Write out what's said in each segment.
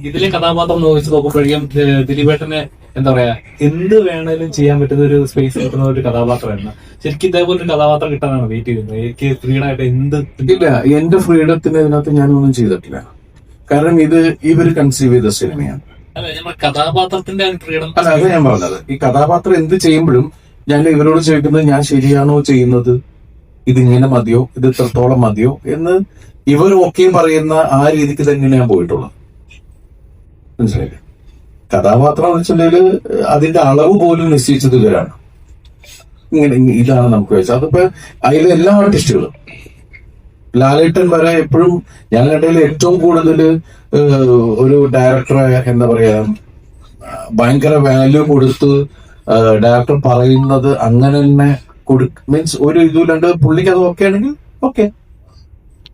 ഇതിലെ കഥാപാത്രം നോക്കിച്ച് നോക്കുമ്പോഴേക്കും ദിലീപേട്ടനെ എന്താ പറയാ എന്ത് വേണേലും ചെയ്യാൻ പറ്റുന്ന ഒരു സ്പേസ് കിട്ടുന്ന ഒരു കഥാപാത്രമായിരുന്നു. ശരിക്കും ഇതേപോലെ ഒരു കഥാപാത്രം കിട്ടാനാണ് വെയിറ്റ് ചെയ്യുന്നത്. എനിക്ക് ഫ്രീഡായിട്ട് എന്ത് ഇല്ല, എന്റെ ഫ്രീഡത്തിന് ഇതിനകത്ത് ഞാനൊന്നും ചെയ്തിട്ടില്ല. കാരണം ഇത് ഇവര് കൺസീവ് ചെയ്ത സിനിമയാണ്. അല്ല, നമ്മുടെ കഥാപാത്രത്തിന്റെ ഫ്രീഡം അല്ല, അത് ഞാൻ പറഞ്ഞത്. ഈ കഥാപാത്രം എന്ത് ചെയ്യുമ്പോഴും ഞാൻ ഇവരോട് ചോദിക്കുന്നത് ഞാൻ ശരിയാണോ ചെയ്യുന്നത്, ഇതിങ്ങനെ മതിയോ, ഇത് ഇത്രത്തോളം മതിയോ എന്ന് ഇവർ ഓക്കെ പറയുന്ന ആ രീതിക്ക് തന്നെയാണ് ഞാൻ പോയിട്ടുള്ളത്. മനസ്സിലായില്ലേ? കഥാപാത്രം എന്ന് വെച്ചിട്ടുണ്ടെങ്കിൽ അതിന്റെ അളവ് പോലും നിശ്ചയിച്ചത് ഇവരാണ്. ഇങ്ങനെ ഇതാണ് നമുക്ക് വെച്ചത്. അതിപ്പോ അതിലെ എല്ലാ ആർട്ടിസ്റ്റുകളും ലാലേട്ടൻ വരെ എപ്പോഴും ഞാൻ കണ്ടതിൽ ഏറ്റവും കൂടുതൽ ഒരു ഡയറക്ടറെ എന്താ പറയാ ഭയങ്കര വാല്യൂ കൊടുത്ത് ഡയറക്ടർ പറയുന്നത് അങ്ങനെ തന്നെ മീൻസ് ഒരു ഇതുമില്ലാണ്ട് പുള്ളിക്ക് അത് ഓക്കെ ആണെങ്കിൽ ഓക്കെ.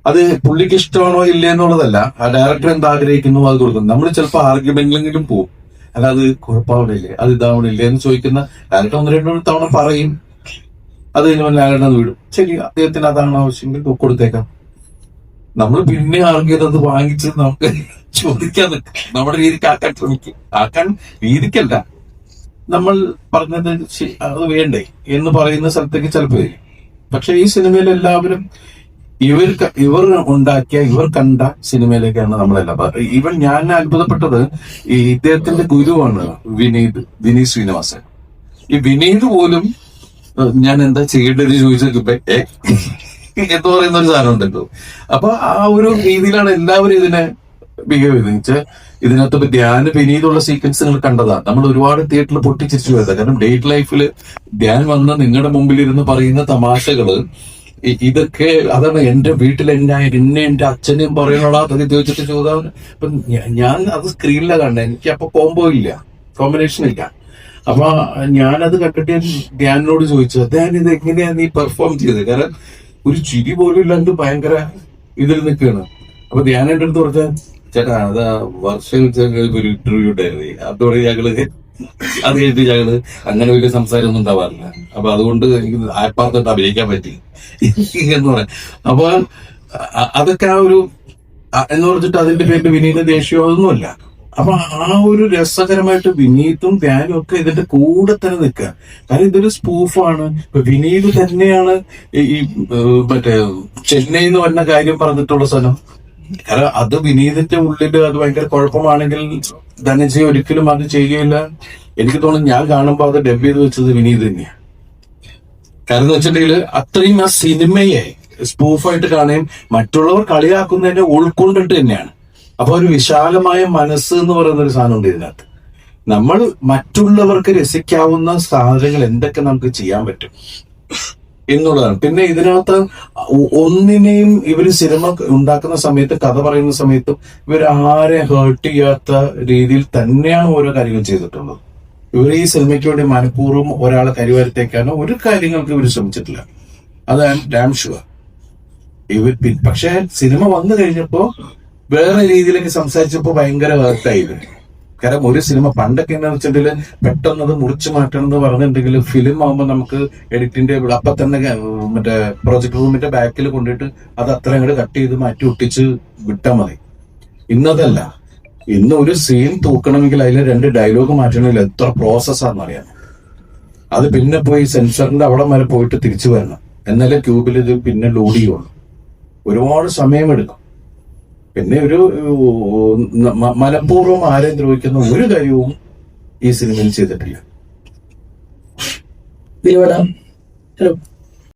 അത് പുള്ളിക്ക് ഇഷ്ടമാണോ ഇല്ല എന്നുള്ളതല്ല, ആ ഡയറക്ടർ എന്താ ആഗ്രഹിക്കുന്നു അത് കൊടുക്കുന്നു. നമ്മൾ ചിലപ്പോൾ ആർഗ്യുമെന്റിലെങ്കിലും പോകും, അല്ല അത് കുഴപ്പമാവണില്ലേ, അത് ഇതാവണില്ലേ എന്ന് ചോദിക്കുന്ന ഡയറക്ടർ ഒന്ന് രണ്ടു തവണ പറയും. അത് കഴിഞ്ഞാൽ ലാലേട്ടൻ വിടും. ശരി, അദ്ദേഹത്തിന് അതാണ് ആവശ്യമെങ്കിൽ കൊടുത്തേക്കാം. നമ്മൾ പിന്നെ ആർഗ്യ ചെയ്തത് വാങ്ങിച്ച് നമുക്ക് ചോദിക്കാൻ നിൽക്കും. നമ്മുടെ രീതിക്ക് ആക്കാൻ ശ്രമിക്കും. ആക്കാൻ രീതിക്കല്ല, നമ്മൾ പറഞ്ഞത് അത് വേണ്ടേ എന്ന് പറയുന്ന സ്ഥലത്തേക്ക് ചിലപ്പോൾ വരും. പക്ഷെ ഈ സിനിമയിൽ എല്ലാവരും ഇവർ ഉണ്ടാക്കിയ ഇവർ കണ്ട സിനിമയിലേക്കാണ് നമ്മളെല്ലാം. ഈവൻ ഞാൻ അത്ഭുതപ്പെട്ടത് ഈ ഇദ്ദേഹത്തിന്റെ ഗുരുവാണ് വിനീത് ശ്രീനിവാസൻ. ഈ വിനീത് പോലും ഞാൻ എന്താ ചെയ്യേണ്ടത് ചോദിച്ചപ്പോ എന്ന് പറയുന്ന ഒരു സാധനം ഉണ്ടല്ലോ. അപ്പൊ ആ ഒരു രീതിയിലാണ് എല്ലാവരും ഇതിനെ ബിഹേവ് ചെയ്ത്. ഇതിനകത്ത് ധ്യാൻ വിനീതുള്ള സീക്വൻസ് നിങ്ങൾ കണ്ടതാണ്. നമ്മൾ ഒരുപാട് തിയേറ്ററിൽ പൊട്ടിച്ചിരിച്ചു പോയതാണ്. കാരണം ഡേറ്റ് ലൈഫിൽ ധ്യാൻ വന്ന് നിങ്ങളുടെ മുമ്പിലിരുന്ന് പറയുന്ന തമാശകള് ഇതൊക്കെ അതാണ്. എന്റെ വീട്ടിൽ എന്നെ എന്റെ അച്ഛനെയും പറയണോടാ അതൊക്കെ ചോദിച്ചിട്ട് ചോദിച്ചാൽ ഇപ്പൊ ഞാൻ അത് സ്ക്രീനിലാണ് കണ്ടത്. എനിക്ക് അപ്പൊ കോംബോ ഇല്ല, കോമ്പിനേഷൻ ഇല്ല. അപ്പൊ ഞാനത് കണ്ടിട്ട് ധ്യാനോട് ചോദിച്ചു, ധ്യാൻ ഇത് എങ്ങനെയാ നീ പെർഫോം ചെയ്തത്? കാരണം ഒരു ചിരി പോലും ഇല്ലാണ്ട് ഭയങ്കര ഇതിൽ നിൽക്കുകയാണ്. അപ്പൊ ധ്യാൻ എന്റെ അടുത്ത് പറഞ്ഞാൽ, ചേട്ടാ അത് വർഷങ്ങൾക്ക് ഒരു ഇന്റർവ്യൂ ഉണ്ടായിരുന്നു, അതോടെ അത് കഴിഞ്ഞിട്ട് ഞങ്ങള് അങ്ങനെ വലിയ സംസാരമൊന്നും ഉണ്ടാവാറില്ല. അപ്പൊ അതുകൊണ്ട് എനിക്ക് ആത്മാർത്ഥമായിട്ട് അഭിനയിക്കാൻ പറ്റി എന്ന് പറയാം. അപ്പൊ അതൊക്കെ ആ ഒരു എന്ന് പറഞ്ഞിട്ട് അതിന്റെ പേരിൽ വിനീത ദേഷ്യമോ ഒന്നുമല്ല. അപ്പൊ ആ ഒരു രസകരമായിട്ട് വിനീതും ധ്യാനും ഒക്കെ ഇതിന്റെ കൂടെ തന്നെ നിൽക്കുക. കാരണം ഇതൊരു സ്പൂഫാണ്. ഇപ്പൊ വിനീത് തന്നെയാണ് ഈ മറ്റേ ചെന്നൈ എന്ന് പറഞ്ഞ കാര്യം പറഞ്ഞിട്ടുള്ള സ്ഥലം. കാരണം അത് വിനീതിന്റെ ഉള്ളിൽ അത് ഭയങ്കര കുഴപ്പമാണെങ്കിൽ ധനഞ്ജയ് ഒരിക്കലും അത് ചെയ്യുകയില്ല. എനിക്ക് തോന്നുന്നു ഞാൻ കാണുമ്പോൾ അത് ഡബ് ചെയ്ത് വെച്ചത് വിനീത് തന്നെയാണ്. കാരണം എന്ന് വെച്ചിട്ടുണ്ടെങ്കിൽ അത്രയും ആ സിനിമയെ സ്പൂഫായിട്ട് കാണുകയും മറ്റുള്ളവർ കളിയാക്കുന്നതിനെ ഉൾക്കൊണ്ടിട്ട് തന്നെയാണ്. അപ്പൊ ഒരു വിശാലമായ മനസ്സ് എന്ന് പറയുന്ന ഒരു സാധനം ഉണ്ട് ഇതിനകത്ത്. നമ്മൾ മറ്റുള്ളവർക്ക് രസിക്കാവുന്ന സാധനങ്ങൾ എന്തൊക്കെ നമുക്ക് ചെയ്യാൻ പറ്റും എന്നുള്ളതാണ്. പിന്നെ ഇതിനകത്ത് ഒന്നിനെയും ഇവര് സിനിമ ഉണ്ടാക്കുന്ന സമയത്ത് കഥ പറയുന്ന സമയത്തും ഇവർ ആരെ ഹേർട്ട് ചെയ്യാത്ത രീതിയിൽ തന്നെയാണ് ഓരോ കാര്യങ്ങൾ ചെയ്തിട്ടുള്ളത്. ഇവർ ഈ സിനിമയ്ക്ക് വേണ്ടി മനഃപൂർവ്വം ഒരാളെ കരിവരുത്തേക്കാനോ ഒരു കാര്യങ്ങൾക്ക് ഇവർ ശ്രമിച്ചിട്ടില്ല. അത് ഡാം ഷുവർ. പക്ഷെ സിനിമ വന്നു കഴിഞ്ഞപ്പോ വേറെ രീതിയിലേക്ക് സംസാരിച്ചപ്പോ ഭയങ്കര ഹേർട്ടായിരുന്നു. കാരണം ഒരു സിനിമ പണ്ടൊക്കെ എന്താ വെച്ചിട്ടുണ്ടെങ്കിൽ പെട്ടെന്ന് അത് മുറിച്ചു മാറ്റണം എന്ന് പറഞ്ഞിട്ടുണ്ടെങ്കിൽ ഫിലിം ആകുമ്പോൾ നമുക്ക് എഡിറ്റിന്റെ അപ്പൊ തന്നെ മറ്റേ പ്രൊജക്ട് റൂമിന്റെ ബാക്കിൽ കൊണ്ടിട്ട് അത് അത്ര അങ്ങോട്ട് കട്ട് ചെയ്ത് മാറ്റി ഒട്ടിച്ച് വിട്ടാൽ മതി. ഇന്നതല്ല. ഇന്ന് ഒരു സീൻ തൂക്കണമെങ്കിൽ അതിൽ 2 ഡയലോഗ് മാറ്റണമെങ്കിൽ എത്ര പ്രോസസ്സാണെന്ന് അറിയാം. അത് പിന്നെ പോയി സെൻസറിന്റെ അവിടെ വരെ പോയിട്ട് തിരിച്ചു വരണം, എന്നാലേ ക്യൂബിൽ ഇത് പിന്നെ ലോഡ് ചെയ്യുള്ളൂ. ഒരുപാട് സമയമെടുക്കും. പിന്നെ ഒരു മനഃപൂർവ്വം ആരെയും ദ്രോഹിക്കുന്ന ഒരു കാര്യവും ഈ സിനിമയിൽ ചെയ്തിട്ടില്ല. ഹലോ.